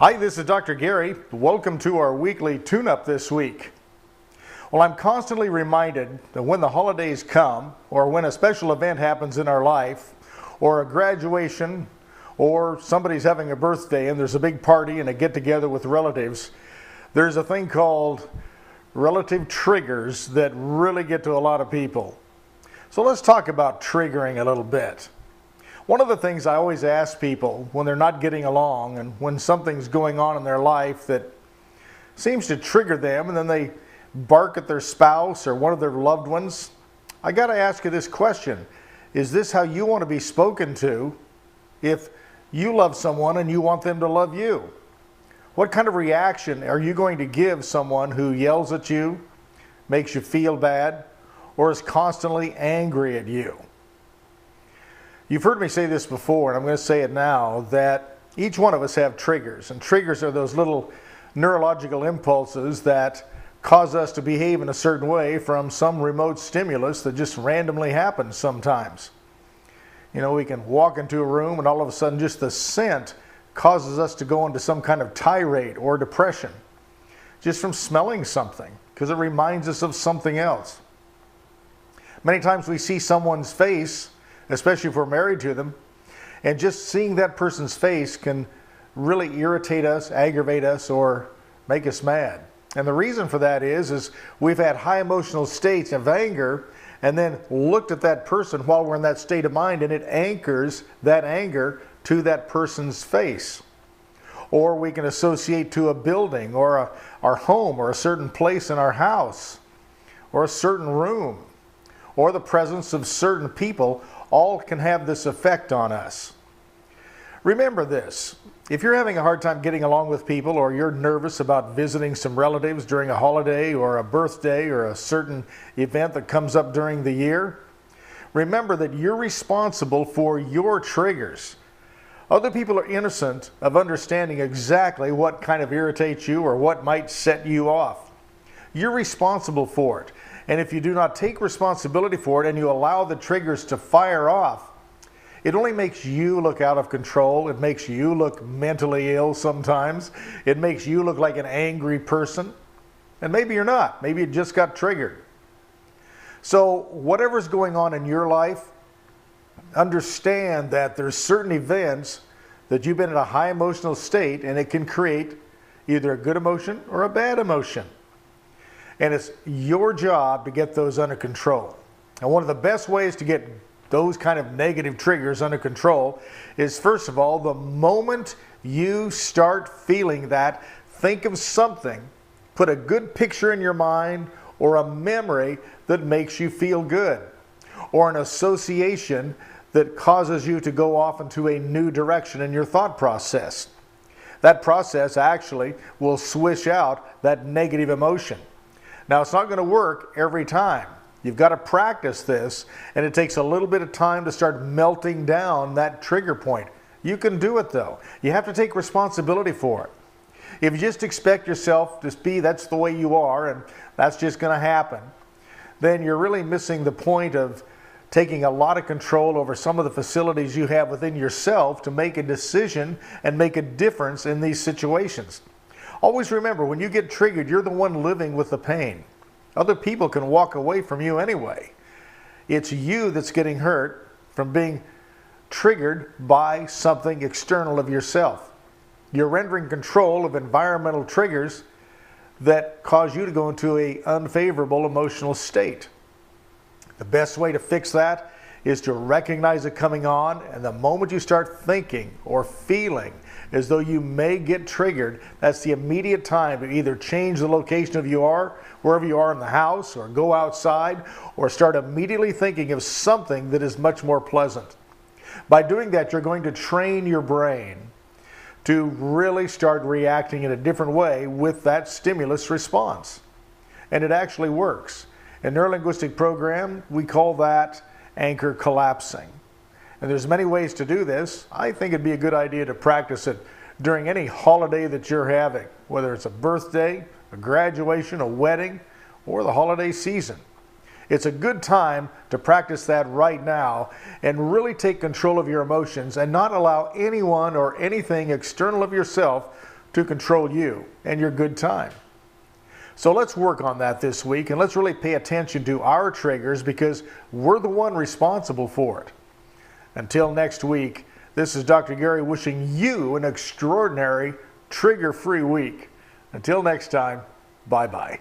Hi, this is Dr. Gary. Welcome to our weekly tune-up this week. Well, I'm constantly reminded that when the holidays come, or when a special event happens in our life, or a graduation, or somebody's having a birthday and there's a big party and a get-together with relatives, there's a thing called relative triggers that really get to a lot of people. So let's talk about triggering a little bit. One of the things I always ask people when they're not getting along and when something's going on in their life that seems to trigger them and then they bark at their spouse or one of their loved ones, I got to ask you this question. Is this how you want to be spoken to if you love someone and you want them to love you? What kind of reaction are you going to give someone who yells at you, makes you feel bad, or is constantly angry at you? You've heard me say this before, and I'm going to say it now, that each one of us have triggers. And triggers are those little neurological impulses that cause us to behave in a certain way from some remote stimulus that just randomly happens sometimes. You know, we can walk into a room and all of a sudden just the scent causes us to go into some kind of tirade or depression just from smelling something because it reminds us of something else. Many times we see someone's face, especially if we're married to them, and just seeing that person's face can really irritate us, aggravate us, or make us mad. And the reason for that is we've had high emotional states of anger and then looked at that person while we're in that state of mind, and it anchors that anger to that person's face. Or we can associate to a building or our home or a certain place in our house or a certain room or the presence of certain people. All can have this effect on us. Remember this, if you're having a hard time getting along with people or you're nervous about visiting some relatives during a holiday or a birthday or a certain event that comes up during the year, remember that you're responsible for your triggers. Other people are innocent of understanding exactly what kind of irritates you or what might set you off. You're responsible for it. And if you do not take responsibility for it and you allow the triggers to fire off, it only makes you look out of control. It makes you look mentally ill sometimes. It makes you look like an angry person. And maybe you're not. Maybe you just got triggered. So whatever's going on in your life, understand that there's certain events that you've been in a high emotional state and it can create either a good emotion or a bad emotion. And it's your job to get those under control. And one of the best ways to get those kind of negative triggers under control is, first of all, the moment you start feeling that, think of something, put a good picture in your mind or a memory that makes you feel good, or an association that causes you to go off into a new direction in your thought process. That process actually will swish out that negative emotion. Now, it's not going to work every time. You've got to practice this, and it takes a little bit of time to start melting down that trigger point. You can do it, though. You have to take responsibility for it. If you just expect yourself to be, that's the way you are, and that's just going to happen, then you're really missing the point of taking a lot of control over some of the facilities you have within yourself to make a decision and make a difference in these situations. Always remember, when you get triggered, you're the one living with the pain. Other people can walk away from you anyway. It's you that's getting hurt from being triggered by something external of yourself. You're rendering control of environmental triggers that cause you to go into an unfavorable emotional state. The best way to fix that is to recognize it coming on, and the moment you start thinking or feeling as though you may get triggered, that's the immediate time to either change the location of you are, wherever you are in the house, or go outside, or start immediately thinking of something that is much more pleasant. By doing that, you're going to train your brain to really start reacting in a different way with that stimulus response. And it actually works. In neurolinguistic program, we call that anchor collapsing. And there's many ways to do this. I think it'd be a good idea to practice it during any holiday that you're having, whether it's a birthday, a graduation, a wedding, or the holiday season. It's a good time to practice that right now and really take control of your emotions and not allow anyone or anything external of yourself to control you and your good time. So let's work on that this week, and let's really pay attention to our triggers because we're the one responsible for it. Until next week, this is Dr. Gary wishing you an extraordinary trigger-free week. Until next time, bye-bye.